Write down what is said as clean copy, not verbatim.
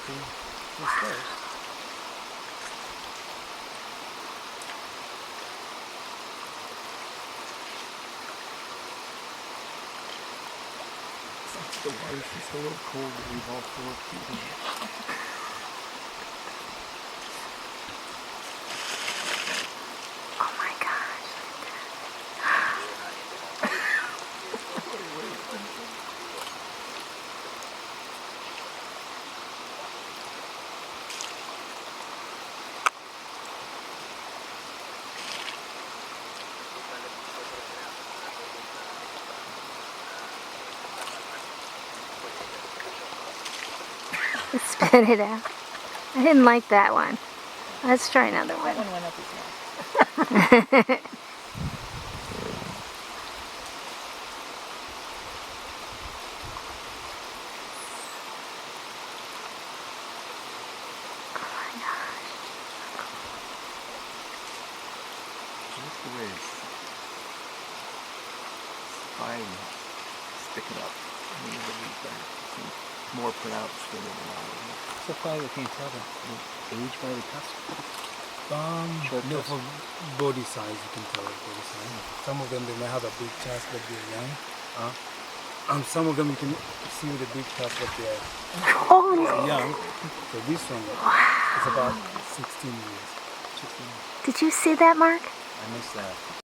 slurping the slurs. The water's just a little cold and we've all full of heat. Oh my gosh. Spit it out. I didn't like that one. Let's try another one. That one went up his nose. Oh my gosh. Just the way it's fine, stick it up. I mean, the leaf there. It's more pronounced than in the other. So far you can't tell the age by the tusk? No, for body size you can tell the body size. Some of them they may have a big tusk but they're young. Some of them you can see with a big tusk but they're young. So this one is about 16 years. Did you see that, Mark? I missed that.